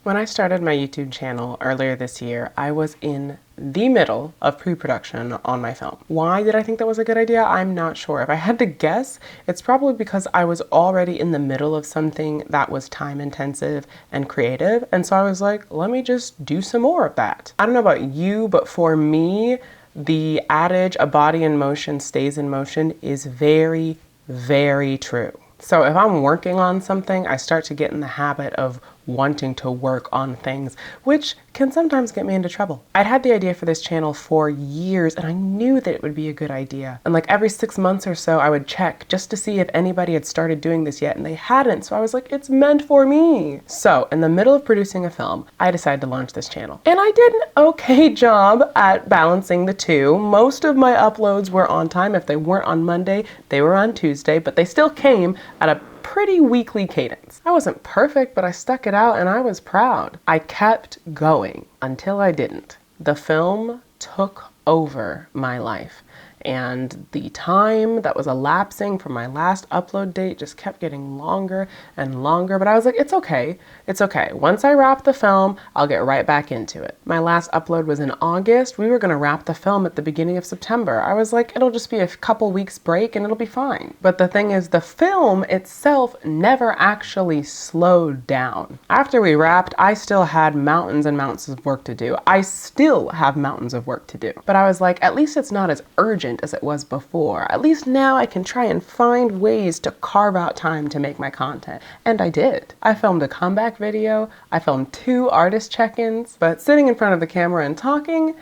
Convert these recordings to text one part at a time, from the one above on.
When I started my YouTube channel earlier this year, I was in the middle of pre-production on my film. Why did I think that was a good idea? I'm not sure. If I had to guess, it's probably because I was already in the middle of something that was time intensive and creative. And so I was like, let me just do some more of that. I don't know about you, but for me, the adage, a body in motion stays in motion, is very, very true. So if I'm working on something, I start to get in the habit of wanting to work on things, which can sometimes get me into trouble. I'd had the idea for this channel for years and I knew that it would be a good idea. And like every 6 months or so, I would check just to see if anybody had started doing this yet, and they hadn't. So I was like, it's meant for me. So in the middle of producing a film, I decided to launch this channel. And I did an okay job at balancing the two. Most of my uploads were on time. If they weren't on Monday, they were on Tuesday, but they still came at a pretty weekly cadence. I wasn't perfect, but I stuck it out and I was proud. I kept going until I didn't. The film took over my life, and the time that was elapsing from my last upload date just kept getting longer and longer, but I was like, it's okay. It's okay. Once I wrap the film, I'll get right back into it. My last upload was in August. We were gonna wrap the film at the beginning of September. I was like, it'll just be a couple weeks break and it'll be fine. But the thing is, the film itself never actually slowed down. After we wrapped, I still had mountains and mountains of work to do. I still have mountains of work to do. But I was like, at least it's not as urgent as it was before. At least now I can try and find ways to carve out time to make my content. And I did. I filmed a comeback video, I filmed 2 artist check-ins, but sitting in front of the camera and talking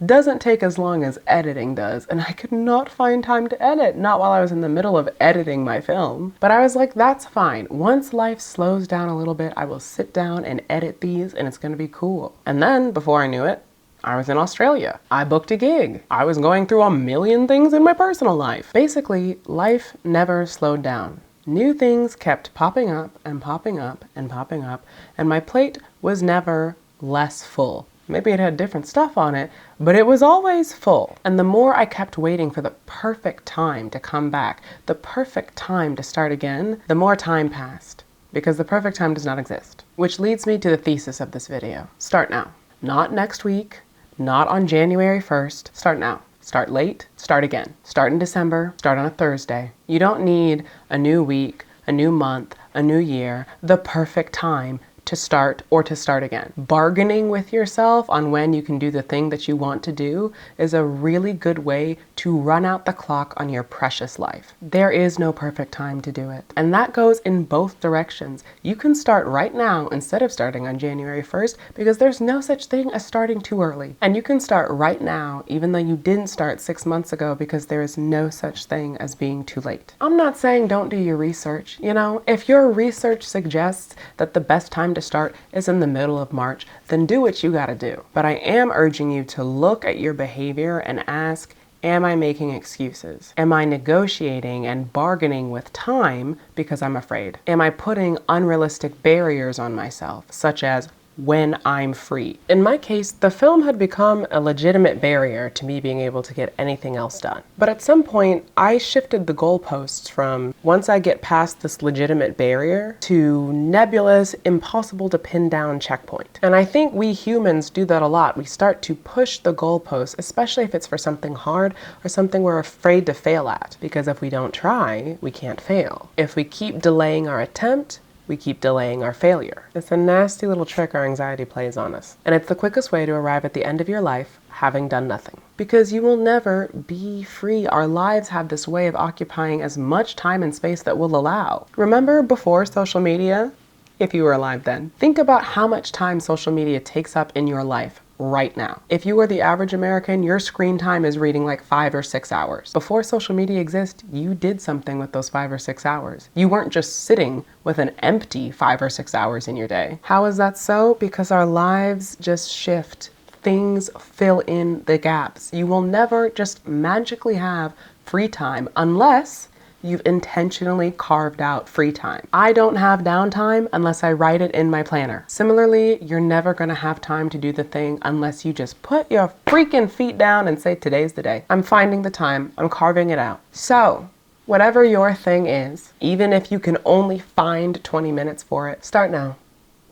doesn't take as long as editing does, and I could not find time to edit, not while I was in the middle of editing my film. But I was like, that's fine. Once life slows down a little bit, I will sit down and edit these and it's gonna be cool. And then, before I knew it, I was in Australia. I booked a gig. I was going through a million things in my personal life. Basically, life never slowed down. New things kept popping up and popping up and popping up, and my plate was never less full. Maybe it had different stuff on it, but it was always full. And the more I kept waiting for the perfect time to come back, the perfect time to start again, the more time passed, because the perfect time does not exist. Which leads me to the thesis of this video. Start now. Not next week, not on January 1st. Start now. Start late, start again. Start in December, start on a Thursday. You don't need a new week, a new month, a new year, the perfect time to start or to start again. Bargaining with yourself on when you can do the thing that you want to do is a really good way to run out the clock on your precious life. There is no perfect time to do it. And that goes in both directions. You can start right now instead of starting on January 1st, because there's no such thing as starting too early. And you can start right now even though you didn't start 6 months ago, because there is no such thing as being too late. I'm not saying don't do your research. You know, if your research suggests that the best time to start is in the middle of March, then do what you gotta do. But I am urging you to look at your behavior and ask, am I making excuses? Am I negotiating and bargaining with time because I'm afraid? Am I putting unrealistic barriers on myself, such as when I'm free? In my case, the film had become a legitimate barrier to me being able to get anything else done. But at some point, I shifted the goalposts from once I get past this legitimate barrier to nebulous, impossible to pin down checkpoint. And I think we humans do that a lot. We start to push the goalposts, especially if it's for something hard or something we're afraid to fail at. Because if we don't try, we can't fail. If we keep delaying our attempt, we keep delaying our failure. It's a nasty little trick our anxiety plays on us. And it's the quickest way to arrive at the end of your life having done nothing. Because you will never be free. Our lives have this way of occupying as much time and space that we'll allow. Remember before social media? If you were alive then. Think about how much time social media takes up in your life right now. If you were the average American, your screen time is reading like 5 or 6 hours. Before social media exists, you did something with those 5 or 6 hours. You weren't just sitting with an empty 5 or 6 hours in your day. How is that so? Because our lives just shift. Things fill in the gaps. You will never just magically have free time unless you've intentionally carved out free time. I don't have downtime unless I write it in my planner. Similarly, you're never gonna have time to do the thing unless you just put your freaking feet down and say, today's the day. I'm finding the time, I'm carving it out. So, whatever your thing is, even if you can only find 20 minutes for it, start now.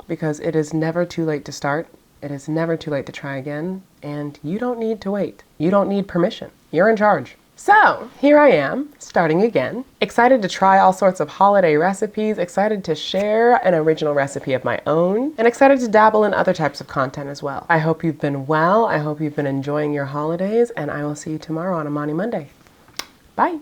because it is never too late to start. It is never too late to try again, and you don't need to wait. You don't need permission. You're in charge. So here I am, starting again, excited to try all sorts of holiday recipes, excited to share an original recipe of my own, and excited to dabble in other types of content as well. I hope you've been well, I hope you've been enjoying your holidays, and I will see you tomorrow on Imani Monday. Bye.